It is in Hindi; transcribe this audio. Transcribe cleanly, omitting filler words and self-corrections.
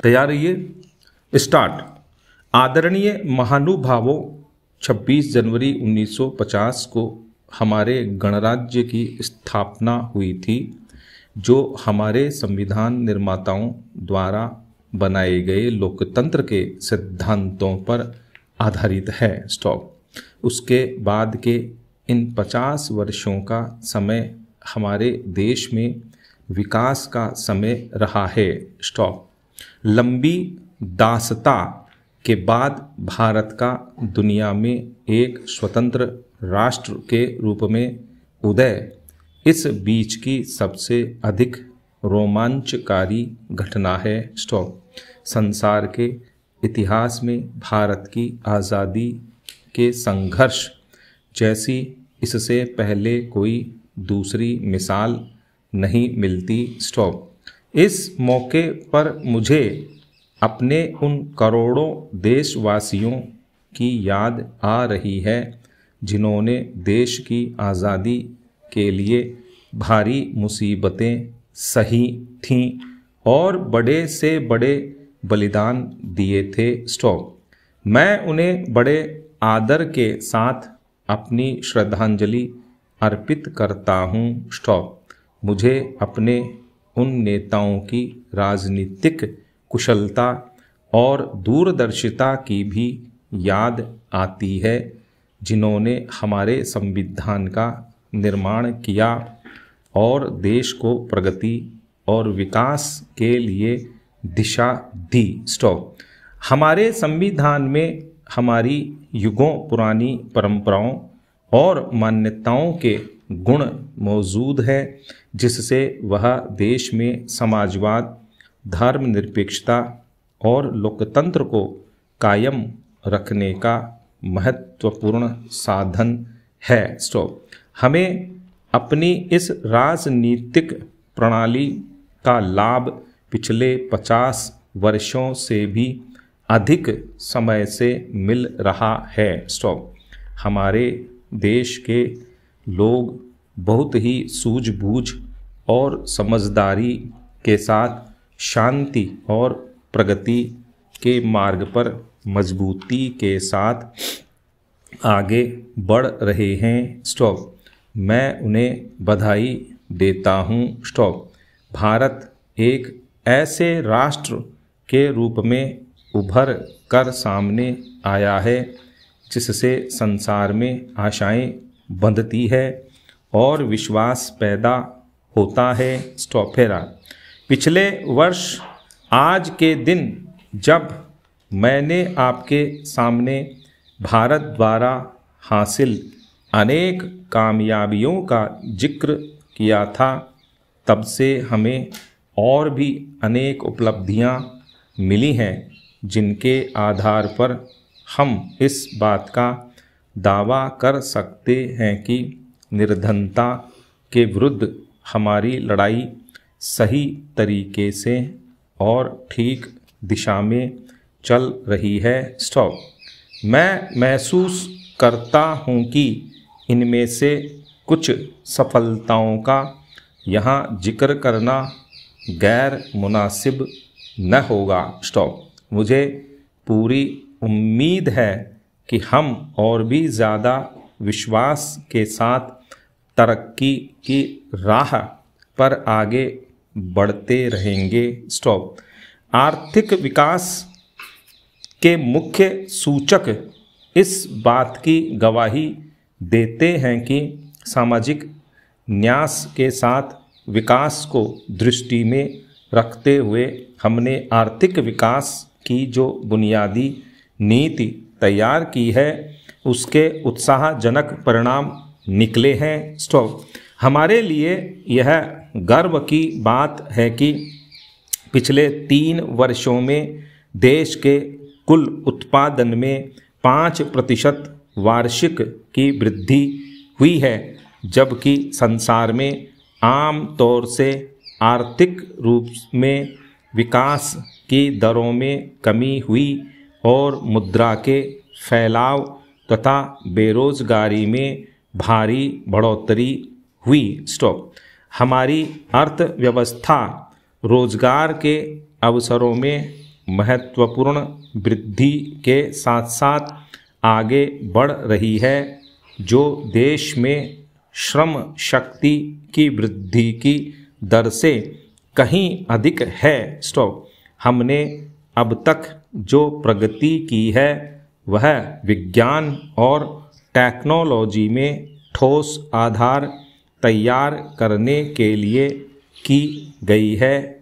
तैयार रहिए। स्टार्ट। आदरणीय महानुभावों, 26 जनवरी 1950 को हमारे गणराज्य की स्थापना हुई थी, जो हमारे संविधान निर्माताओं द्वारा बनाए गए लोकतंत्र के सिद्धांतों पर आधारित है। स्टॉप। उसके बाद के इन 50 वर्षों का समय हमारे देश में विकास का समय रहा है। स्टॉप। लंबी दासता के बाद भारत का दुनिया में एक स्वतंत्र राष्ट्र के रूप में उदय इस बीच की सबसे अधिक रोमांचकारी घटना है। स्टॉप। संसार के इतिहास में भारत की आज़ादी के संघर्ष जैसी इससे पहले कोई दूसरी मिसाल नहीं मिलती। स्टॉप। इस मौके पर मुझे अपने उन करोड़ों देशवासियों की याद आ रही है जिन्होंने देश की आज़ादी के लिए भारी मुसीबतें सही थीं और बड़े से बड़े बलिदान दिए थे। स्टॉप। मैं उन्हें बड़े आदर के साथ अपनी श्रद्धांजलि अर्पित करता हूँ। स्टॉप। मुझे अपने उन नेताओं की राजनीतिक कुशलता और दूरदर्शिता की भी याद आती है जिन्होंने हमारे संविधान का निर्माण किया और देश को प्रगति और विकास के लिए दिशा दी। स्टॉप। हमारे संविधान में हमारी युगों पुरानी परंपराओं और मान्यताओं के गुण मौजूद है जिससे वह देश में समाजवाद, धर्मनिरपेक्षता और लोकतंत्र को कायम रखने का महत्वपूर्ण साधन है। स्टॉप। हमें अपनी इस राजनीतिक प्रणाली का लाभ पिछले 50 वर्षों से भी अधिक समय से मिल रहा है। स्टॉप। हमारे देश के लोग बहुत ही सूझबूझ और समझदारी के साथ शांति और प्रगति के मार्ग पर मजबूती के साथ आगे बढ़ रहे हैं। स्टॉप। मैं उन्हें बधाई देता हूँ। स्टॉप। भारत एक ऐसे राष्ट्र के रूप में उभर कर सामने आया है जिससे संसार में आशाएं बंधती है और विश्वास पैदा होता है। स्टॉप। फेरा। पिछले वर्ष आज के दिन जब मैंने आपके सामने भारत द्वारा हासिल अनेक कामयाबियों का जिक्र किया था, तब से हमें और भी अनेक उपलब्धियां मिली हैं जिनके आधार पर हम इस बात का दावा कर सकते हैं कि निर्धनता के विरुद्ध हमारी लड़ाई सही तरीके से और ठीक दिशा में चल रही है। स्टॉप। मैं महसूस करता हूँ कि इनमें से कुछ सफलताओं का यहाँ जिक्र करना गैर मुनासिब न होगा। स्टॉप। मुझे पूरी उम्मीद है कि हम और भी ज़्यादा विश्वास के साथ तरक्की की राह पर आगे बढ़ते रहेंगे। स्टॉप। आर्थिक विकास के मुख्य सूचक इस बात की गवाही देते हैं कि सामाजिक न्याय के साथ विकास को दृष्टि में रखते हुए हमने आर्थिक विकास की जो बुनियादी नीति तैयार की है उसके उत्साहजनक परिणाम निकले हैं। स्टॉप। हमारे लिए यह गर्व की बात है कि पिछले 3 वर्षों में देश के कुल उत्पादन में 5% वार्षिक की वृद्धि हुई है, जबकि संसार में आम तौर से आर्थिक रूप में विकास की दरों में कमी हुई और मुद्रा के फैलाव तथा बेरोजगारी में भारी बढ़ोतरी हुई। स्टॉप। हमारी अर्थव्यवस्था रोजगार के अवसरों में महत्वपूर्ण वृद्धि के साथ साथ आगे बढ़ रही है, जो देश में श्रम शक्ति की वृद्धि की दर से कहीं अधिक है। हमने अब तक जो प्रगति की है वह विज्ञान और टेक्नोलॉजी में ठोस आधार तैयार करने के लिए की गई है।